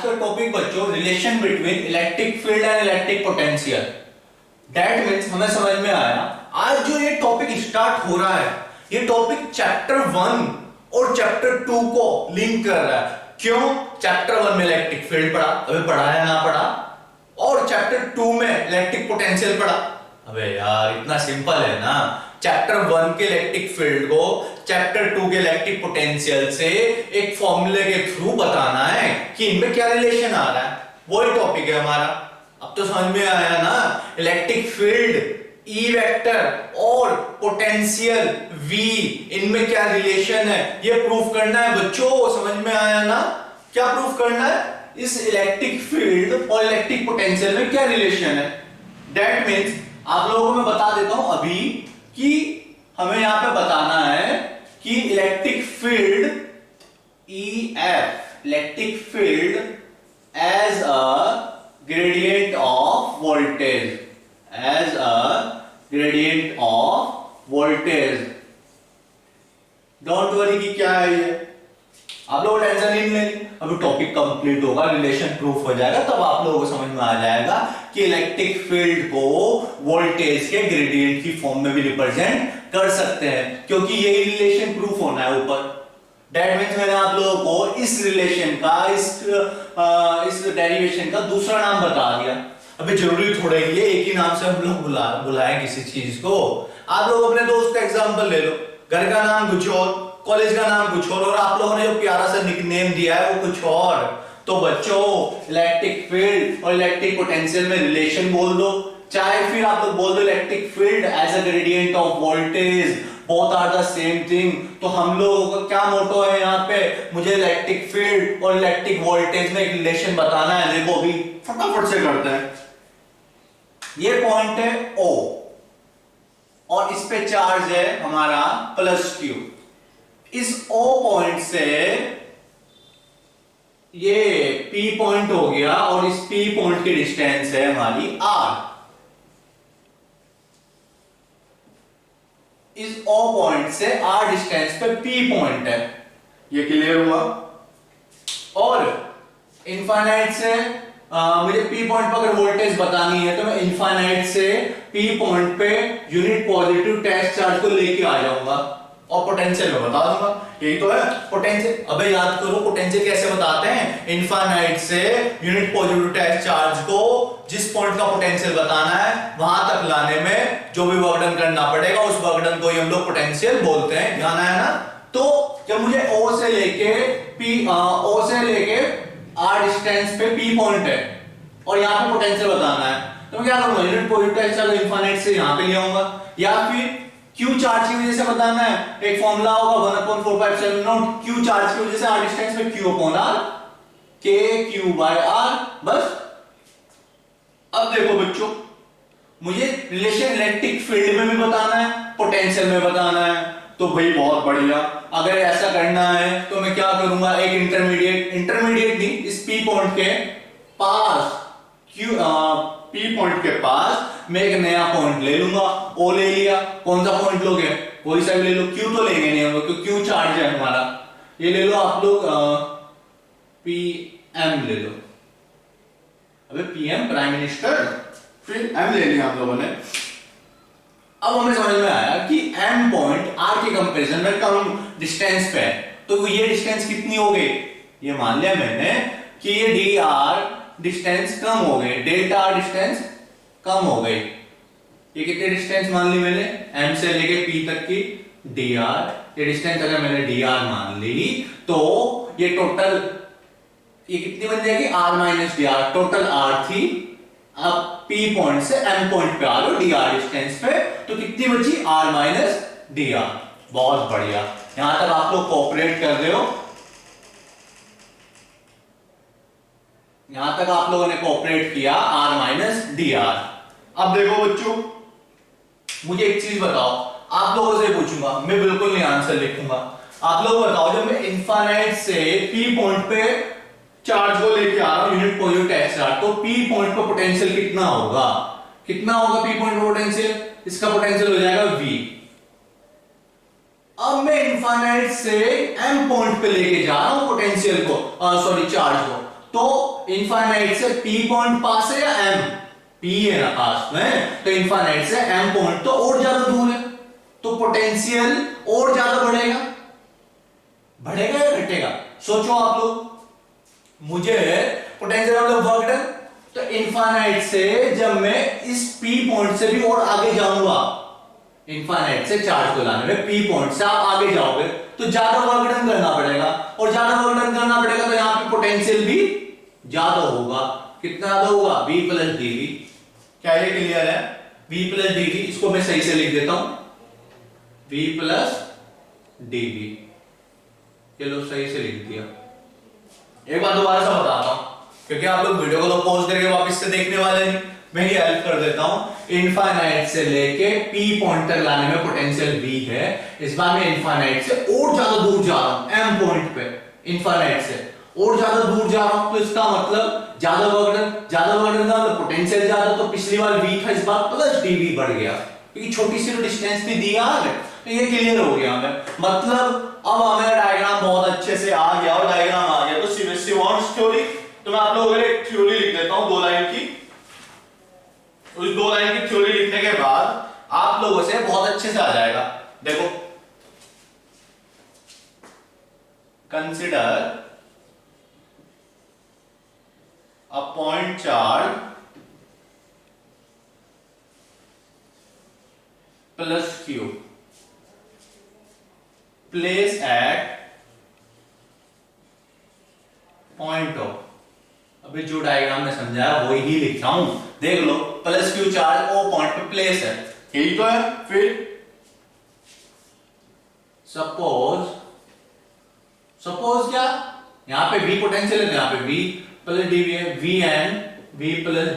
का टॉपिक बच्चों relation between electric field and electric potential. That means हमें समझ में आया आज जो ये टॉपिक स्टार्ट हो रहा है, ये टॉपिक चैप्टर 1 और चैप्टर 2 को लिंक कर रहा है। क्यों? चैप्टर 1 में इलेक्ट्रिक फील्ड पढ़ा, अबे पढ़ा है ना पढ़ा, और चैप्टर 2 में इलेक्ट्रिक पोटेंशियल पढ़ा। अबे यार इतना सिंपल है ना, चैप्टर 1 के इलेक्ट्रिक फील्ड को चैप्टर 2 के इलेक्ट्रिक पोटेंशियल से एक फॉर्मूले के थ्रू बताना है कि इनमें क्या रिलेशन आ रहा है, वही टॉपिक है हमारा। अब तो समझ में आया ना, इलेक्ट्रिक फील्ड E वेक्टर और पोटेंशियल V इनमें क्या रिलेशन है, ये प्रूफ करना है बच्चों। समझ में आया ना, क्या प्रूफ करना है, इस इलेक्ट्रिक फील्ड और इलेक्ट्रिक पोटेंशियल में क्या रिलेशन है। दैट मीन्स आप लोगों को मैं बता देता हूं अभी कि हमें यहां पे बताना है कि electric field EF, electric field as a gradient of voltage, as a gradient of voltage। Don't worry कि क्या है ये, आप लोग टेंशन नहीं लेनी, अभी टॉपिक कंप्लीट होगा, रिलेशन प्रूफ हो जाएगा, तब आप लोगों को समझ में आ जाएगा कि इलेक्ट्रिक फील्ड को वोल्टेज के ग्रेडियंट की फॉर्म में भी रिप्रेजेंट कर सकते हैं, क्योंकि यही रिलेशन प्रूफ होना है ऊपर। दैट मीन्स मैंने आप लोगों को इस रिलेशन का, इस डेरिवेशन का दूसरा नाम बता दिया। अभी जरूरी थोड़ा ही है एक ही नाम से हम लोग बुलाएं किसी चीज को। आप लोग अपने दोस्त का एग्जांपल ले लो, घर का नाम कुछ और, कॉलेज का नाम कुछ और आप लोगों ने जो प्यारा सा निकनेम दिया है वो कुछ और। तो बच्चों इलेक्ट्रिक फील्ड और इलेक्ट्रिक पोटेंशियल में रिलेशन बोल दो, चाहे फिर आप लोग बोल दो electric field as a gradient of voltage, both are the same thing. तो हम लोगों का क्या मोटो है यहाँ पे, मुझे इलेक्ट्रिक फील्ड और इलेक्ट्रिक वोल्टेज में एक रिलेशन बताना है। देखो अभी फटाफट से करते हैं। ये पॉइंट है O और इस पे चार्ज है हमारा +Q। इस O पॉइंट से ये P पॉइंट हो गया और इस P पॉइंट की डिस्टेंस है हमारी R। इस O पॉइंट से R डिस्टेंस पे P पॉइंट है, ये क्लियर हुआ। और इनफाइनाइट से मुझे P पॉइंट पर अगर वोल्टेज बतानी है तो मैं इनफाइनाइट से P पॉइंट पे यूनिट पॉजिटिव टेस्ट चार्ज को लेके आ जाऊंगा और पोटेंशियल में बता दूंगा। यही तो है पोटेंशियल। अबे याद करो पोटेंशियल कैसे बताते हैं, इनफाइनाइट से यूनिट पॉजिटिव टेस्ट चार्ज को जिस पॉइंट का पोटेंशियल बताना है वहां तक लाने में जो भी वर्क डन करना पड़ेगा उस वर्क डन को ही हम लोग पोटेंशियल बोलते हैं, ध्यान आया ना। तो जब मुझे O से लेके R डिस्टेंस पे P पॉइंट है और यहाँ पे पोटेंशियल बताना है, तो मैं क्या करूंगा, unit positive test charge infinite से यहाँ पे ले आऊंगा, या फिर Q चार्ज की वजह से बताना है, एक फॉर्मूला होगा 1/4πε0 Q चार्ज की वजह से R डिस्टेंस पे Q/R KQ/R। बस अब देखो बच्चों, मुझे रिलेशन इलेक्ट्रिक फील्ड में भी बताना है, पोटेंशियल में बताना है, तो भाई बहुत बढ़िया। अगर ऐसा करना है तो मैं क्या करूंगा, एक इंटरमीडिएट नहीं, इस P पॉइंट के पास P पॉइंट के पास मैं एक नया पॉइंट ले लूंगा। O ले लिया, कौन सा पॉइंट लोगे, कोई सा भी ले लो, Q तो लेंगे नहीं हम लोग क्योंकि Q चार्ज है हमारा। ये ले लो आप लोग PM ले लो, अबे PM प्राइम मिनिस्टर, फिर M ले लिया हम लोगों ने। अब हमें समझ में आया कि M पॉइंट R के कंपैरिजन में कम डिस्टेंस पे है, तो ये डिस्टेंस कितनी हो गई, ये मान लिया मैंने कि ये dr डिस्टेंस कम हो गई, डेल्टा R डिस्टेंस कम हो गई। ये कितनी डिस्टेंस मान ली मैंने, M से लेके P तक की dr, ये डिस्टेंस अगर मैंने dr मान ली तो ये टोटल ये कितनी बन जाएगी, R - dr, टोटल R थी। अब P पॉइंट से M पॉइंट पे आ लो dr डिस्टेंस पे, तो कितनी बची, R - dr। बहुत बढ़िया, यहां तक आप लोग कोऑपरेट कर रहे हो, यहां तक आप लोगों ने कोऑपरेट किया, R - dr। अब देखो बच्चों, मुझे एक चीज बताओ, आप लोगों से पूछूंगा, मैं बिल्कुल नहीं आंसर लिखूंगा, आप लोग बताओ जब मैं इनफाइनाइट से P पॉइंट पे चार्ज को लेके आ रहा हूं, यूनिट पॉजिटिव टेस्ट चार्ज, तो P पॉइंट पर पोटेंशियल कितना होगा, कितना होगा P पॉइंट पर पोटेंशियल, इसका पोटेंशियल हो जाएगा V। अब मैं इनफाइनाइट से M पॉइंट पे लेके जा रहा हूं पोटेंशियल को, सॉरी चार्ज को, तो इनफाइनाइट से P पॉइंट पास है या M? P है ना पास में, तो इनफाइनाइट से M पॉइंट तो और ज्यादा दूर है, तो पोटेंशियल और ज्यादा बढ़ेगा। बढ़ेगा या घटेगा? सोचो आप लोग। मुझे पोटेंशियल मतलब वर्क डन, तो इनफाइनाइट से जब मैं इस P पॉइंट से भी और आगे जाऊंगा, इनफाइनाइट से चार्ज को लाने में P पॉइंट से आप आगे जाओगे तो ज्यादा वर्क डन करना पड़ेगा, और ज्यादा वर्क डन करना पड़ेगा तो यहां पे पोटेंशियल भी ज्यादा होगा। कितना ज्यादा होगा? V plus dV। क्या ये क्लियर है? V प्लस dV, इसको मैं सही से लिख देता हूं, V प्लस dV। चलो सही से लिख दिया। एक बार दोबारा से बताता हूं, क्योंकि आप लोग वीडियो को तो पॉज करके वापस से देखने वाले नहीं, मैं ही हेल्प कर देता हूं। इनफाइनाइट से लेके P पॉइंट तक लाने में पोटेंशियल V है। इस बार मैं इनफाइनाइट से और ज्यादा दूर जा रहा हूं, M पॉइंट पे इनफाइनाइट से और ज्यादा दूर जा रहा हूं, तो इसका मतलब ज्यादा वर्क डन का मतलब पोटेंशियल ज्यादा, तो पिछली बार V था, इस बार प्लस dV बढ़ गया, क्योंकि छोटी सी डिस्टेंस थी दी हमें, तो ये क्लियर हो गया हमें। मतलब अब हमें डायग्राम बहुत अच्छे से आ गया, और डायग्राम आ गया तो सिमोंस थ्योरी, तो मैं आप लोगों को एक थ्योरी लिख देता हूं 2 लाइन की। उस 2 लाइन की थ्योरी लिखने के बाद आप लोगों से बहुत अच्छे से आ जाएगा। देखो, consider a point charge plus Q place at point of, अभी जो डायग्राम में समझाया वही ही लिख रहा हूं, देख लो। Plus Q charge O point पे प्लेस है, यही तो है। फिर सपोज क्या, यहां पे V पोटेंशियल है, यहां पे V प्लस dV है, V and V plus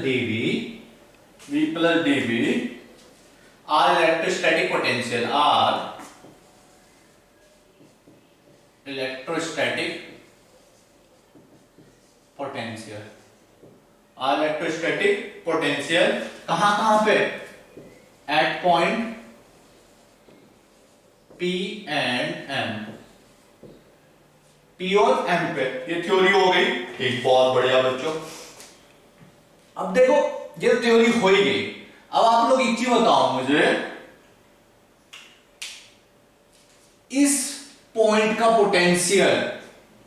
dV are electrostatic potential, are electrostatic potential, are electrostatic potential कहां पे? At point P and M, P और M पे। ये थ्योरी हो गई, ठीक, बहुत बढ़िया बच्चों। अब देखो, ये थ्योरी हो ही गई। अब आप लोग एक चीज बताओ मुझे, इस पॉइंट का पोटेंशियल,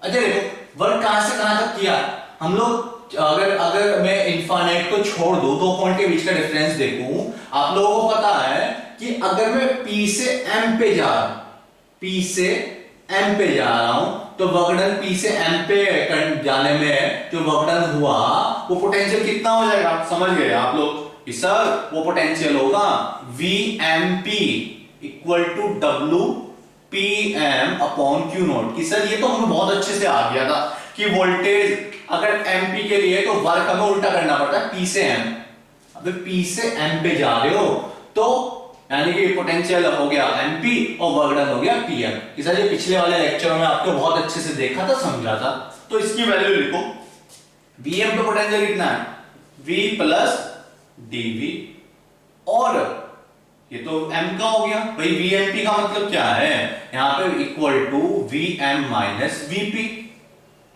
अच्छा देखो वर्क कहां से कहां तक किया हम लोग। अगर मैं इनफाइनाइट को छोड़ दूं, 2 पॉइंट के बीच का डिफरेंस देखूं, आप लोगों को पता है कि अगर मैं P से M पे जा रहा हूं, P से M पे जा रहा हूं, तो वर्कडन P से M पे जाने में जो वर्कडन हुआ वो पोटेंशियल कितना हो जाएगा? समझ गए आप लोग कि सर वो पोटेंशियल होगा VMP equal to WPM upon Q naught. कि सर ये तो हमें बहुत अच्छे से आ गया था कि वोल्टेज अगर MP के लिए तो वर्क हमें उल्टा करना पड़ता है, P से M। अब P से M पे जा रहे हो तो यानी कि पोटेंशियल हो गया MP और वर्क डन हो गया PM। कि सर ये पिछले वाले लेक्चर में आपको बहुत अच्छे से देखा था, समझा था, तो इसकी वैल्यू लिखो। VM पे पोटेंशियल कितना है? V प्लस dV, और ये तो M का हो गया भाई। VMP का मतलब क्या है? यहां पे equal to VM minus VP,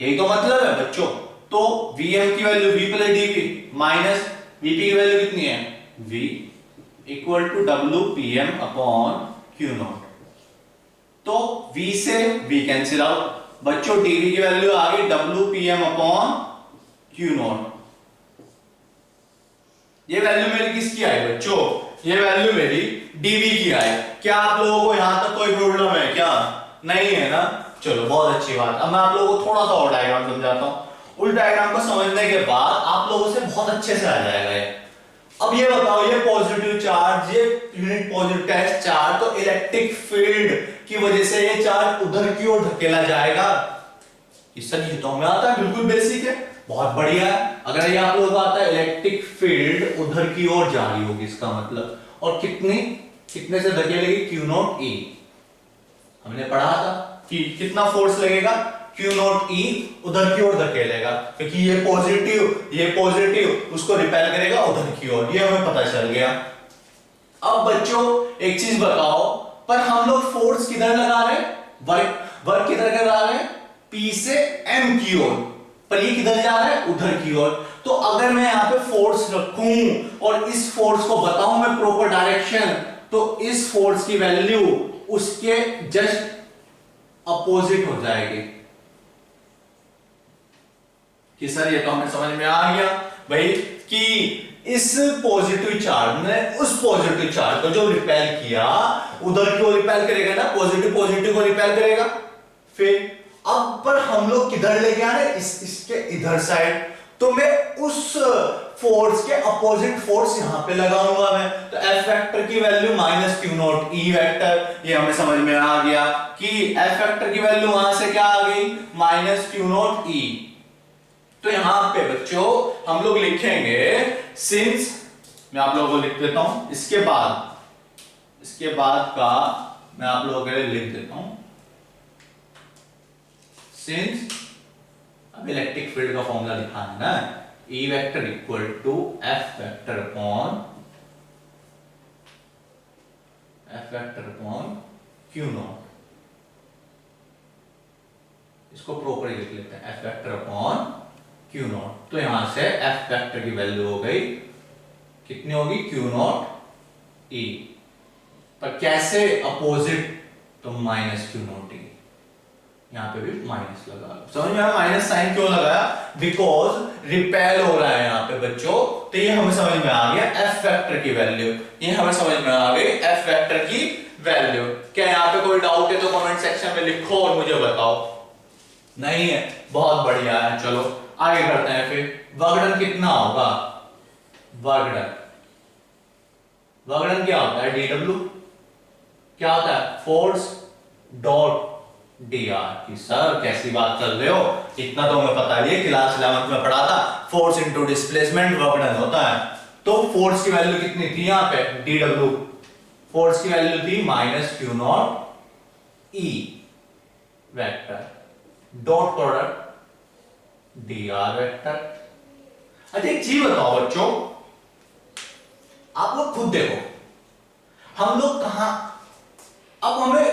यही तो मतलब है बच्चों। तो VM की value V plus dV minus VP की वैल्यू कितनी है? V equal to WPM upon Q naught. तो V से V कैंसिल आउट बच्चों, dV की वैल्यू आ गई WPM अपॉन Q नॉट। ये वैल्यू मेरी किसकी आई बच्चों? ये वैल्यू मेरी dV की आई। क्या आप लोगों को यहां तक कोई प्रॉब्लम है क्या? नहीं है ना? चलो बहुत अच्छी बात। अब मैं आप लोगों को थोड़ा सा और डायग्राम समझाता हूं। उस डायग्राम को समझने के बाद आप लोगों से बहुत अच्छे से आ जाएगा ये। अब ये बताओ, ये पॉजिटिव चार्ज, ये यूनिट पॉजिटिव टेस्ट चार्ज, तो इलेक्ट्रिक फील्ड की वजह से ये चार्ज उधर की ओर धकेला जाएगा। इससे ये तो हमें आता है, बिल्कुल बेसिक है, बहुत बढ़िया है। अगर ये आप लोगों को आता है इलेक्ट्रिक फील्ड उधर की ओर जा रही होगी, इसका मतलब, और कितने से धकेलेगी? Q naught E। हमने पढ़ा था कि कितना फोर्स लगेगा? Q नॉट E उधर की ओर धकेलेगा, क्योंकि ये पॉजिटिव उसको रिपेल करेगा उधर की ओर, ये हमें पता चल गया। अब बच्चों एक चीज बताओ, पर हम लोग फोर्स किधर लगा रहे हैं? वर्क किधर लगा रहे हैं? P से M की ओर। पर ये किधर जा रहा है, उधर की ओर। तो अगर मैं यहाँ पे फोर्स रखूं और इस फोर्स को बताऊं मैं प्रॉपर डायरेक्शन, तो इस फोर्स की वैल्यू उसके जस्ट अपोजिट हो जाएगी। कि सर ये तो हमें समझ में आ गया भाई कि इस पॉजिटिव चार्ज ने उस पॉजिटिव चार्ज को जो रिपेल किया उधर की ओर रिपेल करेगा ना, पॉजिटिव पॉजिटिव को रिपेल करेगा। फिर अब पर हम लोग किधर लेके आ रहे हैं, इसके इधर साइड। तो मैं उस फोर्स के अपोजिट फोर्स यहां पे लगाऊंगा मैं। तो एफ वेक्टर की value minus Q not E vector, ये हमें समझ में आ गया कि एफ वेक्टर की वैल्यू वहां से क्या आ गई, माइनस क्यू नॉट ई। तो यहां पे बच्चों हम लोग लिखेंगे सिंस, मैं आप लोगों को लिख देता हूं, इसके बाद का मैं आप लोगों के लिए लिख देता हूं। सिंस अब इलेक्ट्रिक फील्ड का फॉर्मूला लिखा है ना, E vector equal to F vector upon Q naught. इसको प्रॉपर लिख लेते हैं, F vector upon Q naught. तो यहां से F वेक्टर की वैल्यू हो गई कितनी होगी, Q नॉट E। पर कैसे अपोजिट, तो माइनस Q नॉट E। यहां पे भी माइनस लगा लो। समझ में आया माइनस साइन क्यों लगाया, बिकॉज रिपेल हो रहा है यहां पे बच्चों। तो ये हमें समझ में आ गया एफ वेक्टर की वैल्यू, ये हमें समझ में आ गई एफ वेक्टर की वैल्यू। क्या यहां पे कोई डाउट है तो कमेंट सेक्शन में लिखो और मुझे बताओ। नहीं है, बहुत बढ़िया है। चलो आगे करते हैं। फिर वर्कडन कितना होगा, वर्कडन क्या होता है, डीडब्ल्यू क्या होता है, फोर्स डॉट dr। की सर कैसी बात कर रहे हो, इतना तो हमें पता ही है, क्लास 11th में पढ़ा था, force into displacement work done होता है। तो फोर्स की वैल्यू कितनी थी यहां पे, dw, फोर्स की वैल्यू थी minus Q not E vector dot product dr vector. अच्छा एक चीज बताओ बच्चों, आप लोग खुद देखो, हम लोग कहां, अब हमें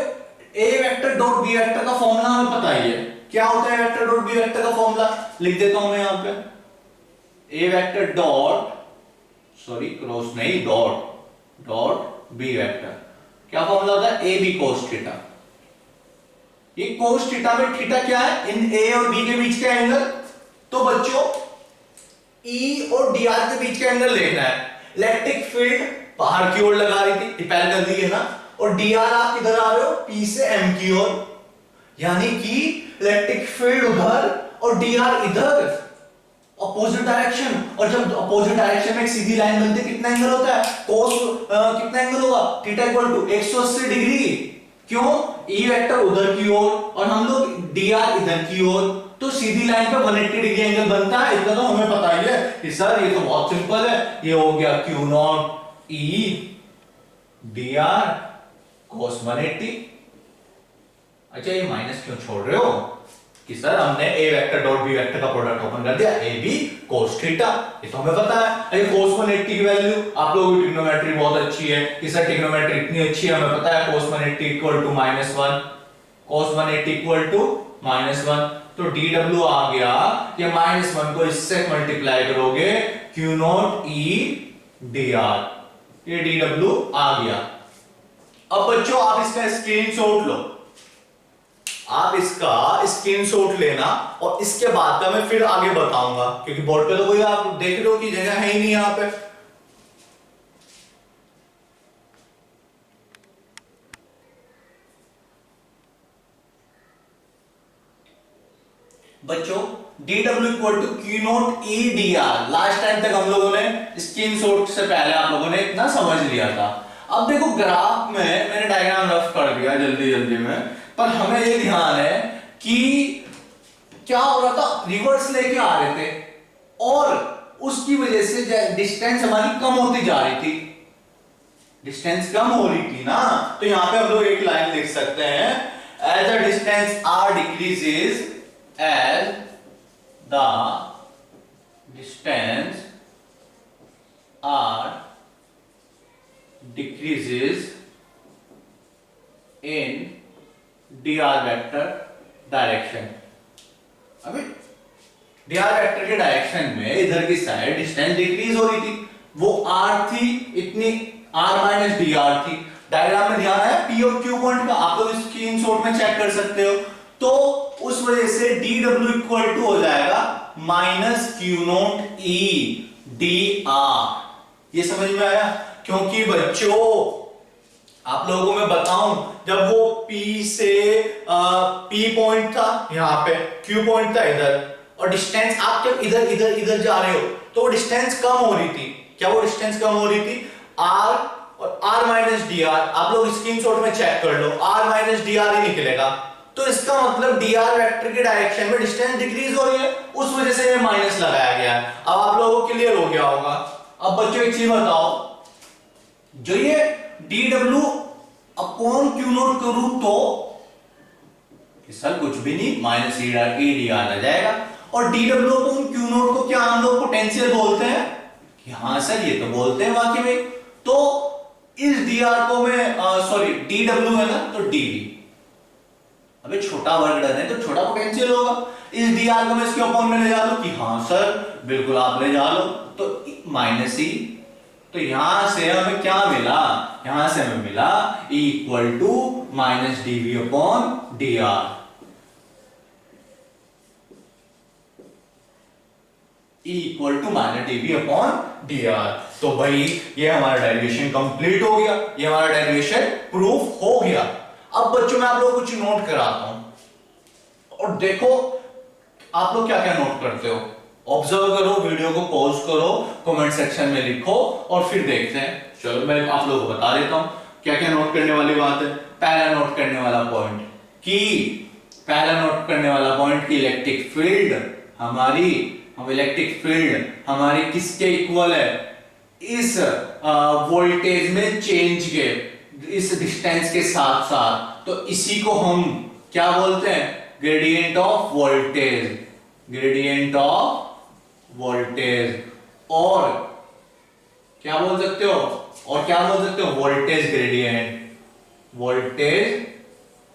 ए वेक्टर डॉट बी वेक्टर का फॉर्मूला हमें पता ही है, क्या होता है वेक्टर डॉट बी वेक्टर का फॉर्मूला, लिख देता हूं मैं यहां पे, ए वेक्टर डॉट, सॉरी क्रॉस नहीं, डॉट बी वेक्टर। क्या फॉर्मूला होता है, ए बी कोस थीटा। ये कोस थीटा में थीटा क्या है, इन ए और बी के बीच का एंगल। तो बच्चों ई और डी आर के बीच का एंगल देखना है। इलेक्ट्रिक फील्ड बाहर की ओर लगा रही थी, रिपेल कर दी है ना, और dr आप किधर आ रहे हो, p से m की ओर, यानी कि इलेक्ट्रिक फील्ड उधर और dr इधर, अपोजिट डायरेक्शन। और जब अपोजिट डायरेक्शन में एक सीधी लाइन बनती है कितना एंगल होता है, cos कितना एंगल होगा, थीटा इक्वल टू 180 डिग्री। क्यों, e वेक्टर उधर की ओर और हम लोग dr इधर की ओर, तो सीधी लाइन पे 180 डिग्री एंगल बनता है। इतना तो हमें पता ही है कि सर ये तो बहुत सिंपल है, ये हो गया Q naught E dr cos 180। अच्छा ये माइनस क्यों छोड़ रहे हो, कि सर हमने ए वेक्टर डॉट बी वेक्टर का प्रोडक्ट ओपन कर दिया, ए बी cos थीटा, ये तो हमें पता है। ये cos 180 की वैल्यू, आप लोगों की ट्रिग्नोमेट्री बहुत अच्छी है, कि सर ट्रिग्नोमेट्री इतनी अच्छी है, हमें पता है cos 180 equal to -1, cos 180 equal to -1। तो dw आ गया, ये -1 को इससे मल्टीप्लाई करोगे Q नॉट E dr, ये dw आ गया। अब बच्चों आप इसका स्क्रीनशॉट लो, आप इसका स्क्रीनशॉट लेना और इसके बाद का मैं फिर आगे बताऊंगा, क्योंकि बोर्ड पे तो कोई आप देख रहे हो कि जगह है ही नहीं यहां पे। बच्चों dw equal to Q naught E dr, last time तक हम लोगों ने स्क्रीनशॉट से पहले आप लोगों ने इतना समझ लिया था। अब देखो ग्राफ में मैंने डायग्राम रफ कर दिया जल्दी में, पर हमें ये ध्यान है कि क्या हो रहा था, रिवर्स लेके आ रहे थे और उसकी वजह से डिस्टेंस हमारी कम होती जा रही थी, डिस्टेंस कम हो रही थी ना। तो यहां पे हम लोग एक लाइन लिख सकते हैं, as the distance r decreases, as the distance r decreases in dr vector direction। अभी dr वेक्टर के डायरेक्शन में इधर की साइड डिस्टेंस डिक्रीज हो रही थी, वो r थी इतनी, r माइनस dr थी। डायग्राम में ध्यान है p और q पॉइंट का, आप लोग स्क्रीनशॉट में चेक कर सकते हो। तो उस वजह से dw इक्वल टू हो जाएगा minus Q note E D R. ये समझ में आया? क्योंकि बच्चों आप लोगों को मैं बताऊं, जब वो P से P पॉइंट था यहाँ पे, Q पॉइंट था इधर, और डिस्टेंस आप जब इधर इधर इधर जा रहे हो तो वो डिस्टेंस कम हो रही थी। क्या वो डिस्टेंस कम हो रही थी? R और R माइनस डी आर, आप लोग स्क्रीनशॉट में चेक कर लो, R माइनस डी आर ही निकलेगा। तो इसका मतलब dr वेक्टर के डायरेक्शन में डिस्टेंस डिक्रीज हो रही है, उस वजह से ये माइनस लगाया गया है। अब आप लोगों को क्लियर हो गया होगा। अब बच्चों एक चीज बताओ, जो ये dw अपॉन क्यू नोट करूं तो सर कुछ भी नहीं, माइनस ई डी आर आ जाएगा। और dw अपॉन क्यू नोट को क्या हम लोग पोटेंशियल बोलते हैं? कि हाँ सर ये तो बोलते हैं वाकई में। तो इस dr को मैं सॉरी dw है ना, तो dv, अबे छोटा वर्ग डन है तो छोटा पोटेंशियल होगा। इस dr को मैं इसके अपॉन में ले जा लूं कि हाँ सर बिल्कुल आप ले जा लो, तो माइनस ई, तो यहां से हमें क्या मिला? यहां से हमें मिला E equal to minus dV upon d r. E equal to minus dV upon d r. तो भाई ये हमारा डेरिवेशन कंप्लीट हो गया, ये हमारा डेरिवेशन प्रूफ हो गया। अब बच्चों मैं आप लोगों को कुछ नोट कराता हूं, और देखो आप लोग क्या क्या नोट करते हो। ऑब्जर्व करो, वीडियो को पॉज करो, कमेंट सेक्शन में लिखो और फिर देखते हैं। चलो मैं आप लोगों को बता देता हूं क्या क्या नोट करने वाली बात है। पहला नोट करने वाला पॉइंट कि इलेक्ट्रिक फील्ड हमारी किसके इक्वल है? इस वोल्टेज में चेंज के, इस डिस्टेंस के साथ साथ। तो इसी को हम क्या बोलते हैं? Gradient of voltage. और क्या बोल सकते हो? Voltage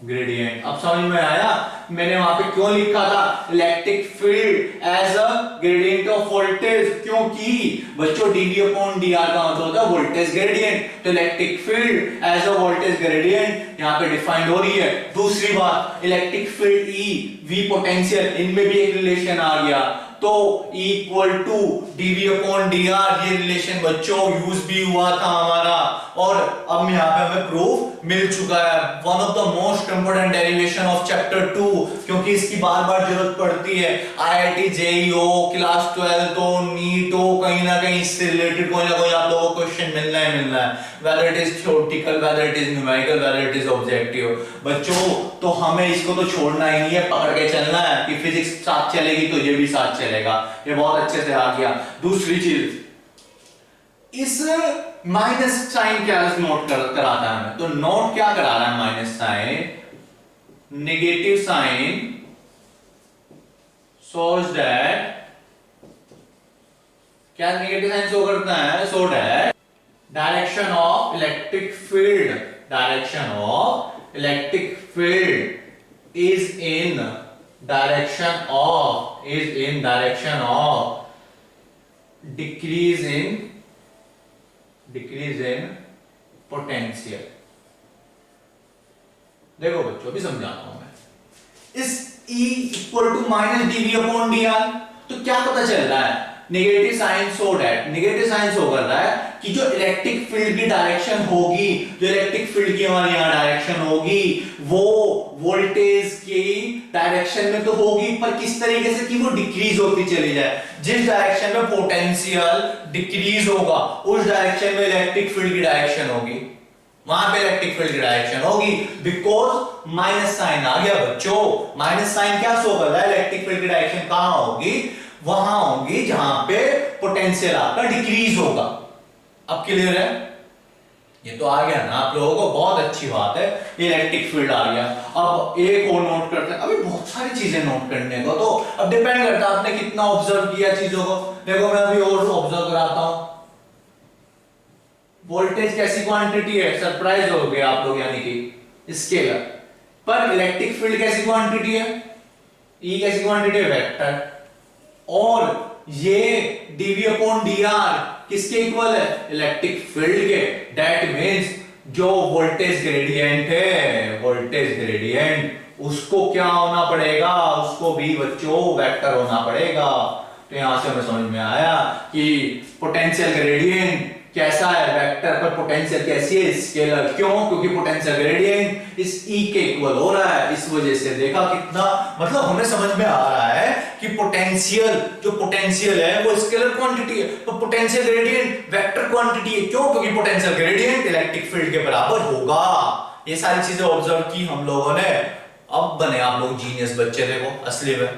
gradient. अब समझ में आया मैंने वहां पे क्यों लिखा था electric field as a gradient of voltage? क्योंकि बच्चों dv अपॉन dr का मतलब होता है वोल्टेज ग्रेडियंट, तो electric field as a voltage gradient यहां पे डिफाइंड हो रही है। दूसरी बात, electric field E V potential, इनमें भी एक रिलेशन आ गया, तो E equal to dv upon dr, ये रिलेशन बच्चों यूज भी हुआ था हमारा, और अब यहाँ पे हमें प्रूफ मिल चुका है। One of the most important derivation of chapter 2, क्योंकि इसकी बार बार जरूरत पड़ती है। IIT JEE हो, क्लास 12 हो, नीट हो, कहीं ना कहीं इससे रिलेटेड कोई ना कोई आप लोगों को क्वेश्चन मिलना है, whether it is theoretical, whether it is numerical, whether it is objective। बच्चों तो हमें इसको तो छोड़ना ही नहीं है, पकड़ के चलना है कि फिजिक्स साथ चलेगी तो ये भी साथ चलेगा। ये बहुत अच्छे से आ गया। दूसरी चीज, इस माइनस साइन क्या नोट कराता है हमें? तो नोट क्या करा रहा है minus sign? Negative sign shows that, क्या नेगेटिव साइन शो करता है? So that direction of electric field is in direction of decrease in potential। देखो बच्चों अभी समझाता हूं मैं। इस E equal to minus dV upon d r, तो क्या पता चल रहा है? नेगेटिव साइन शो कर रहा है कि जो इलेक्ट्रिक फील्ड की डायरेक्शन होगी, जो इलेक्ट्रिक फील्ड की हमारे यहां डायरेक्शन होगी, वो वोल्टेज की डायरेक्शन में तो होगी, पर किस तरीके से कि वो डिक्रीज होती चली जाए। जिस डायरेक्शन में पोटेंशियल डिक्रीज होगा उस डायरेक्शन में इलेक्ट्रिक फील्ड की डायरेक्शन होगी, वहां पे इलेक्ट्रिक फील्ड की डायरेक्शन होगी, बिकॉज माइनस साइन आ गया बच्चों। माइनस साइन क्या शो कर रहा है? इलेक्ट्रिक फील्ड की डायरेक्शन कहां होगी? वहां होगी जहां पे पोटेंशियल आपका डिक्रीज होगा। अब क्लियर है? ये तो आ गया ना आप लोगों को, बहुत अच्छी बात है, इलेक्ट्रिक फील्ड आ गया। अब एक और नोट करते हैं, अभी बहुत सारी चीजें नोट करने को, तो अब डिपेंड करता है आपने कितना ऑब्जर्व किया चीजों को। देखो मैं अभी और ऑब्जर्व कराता हूं। वोल्टेज कैसी क्वांटिटी है? सरप्राइज हो गए आप लोग, यानी कि स्केलर। पर इलेक्ट्रिक फील्ड कैसी क्वांटिटी है? E कैसी क्वांटिटी है? वेक्टर। और ये dv अपॉन dr किसके इक्वल है, इलेक्ट्रिक फील्ड के। दैट मीन्स जो वोल्टेज ग्रेडियंट है, वोल्टेज ग्रेडियंट उसको क्या होना पड़ेगा, उसको भी बच्चों वेक्टर होना पड़ेगा। तो यहां से हमें समझ में आया कि पोटेंशियल ग्रेडियंट कैसा है, वेक्टर पर पोटेंशियल कैसी है, स्केलर। क्यों, क्योंकि पोटेंशियल ग्रेडियंट इस E के इक्वल हो रहा है, इस वजह से देखा कितना, मतलब हमें समझ में आ रहा है कि पोटेंशियल, जो पोटेंशियल है वो स्केलर क्वांटिटी है, तो पोटेंशियल ग्रेडियंट वेक्टर क्वांटिटी है। क्यों, क्योंकि पोटेंशियल ग्रेडियंट इलेक्ट्रिक फील्ड के बराबर होगा। ये सारी चीजें ऑब्जर्व की हम लोगों ने। अब बने आप लोग जीनियस बच्चे, देखो असली में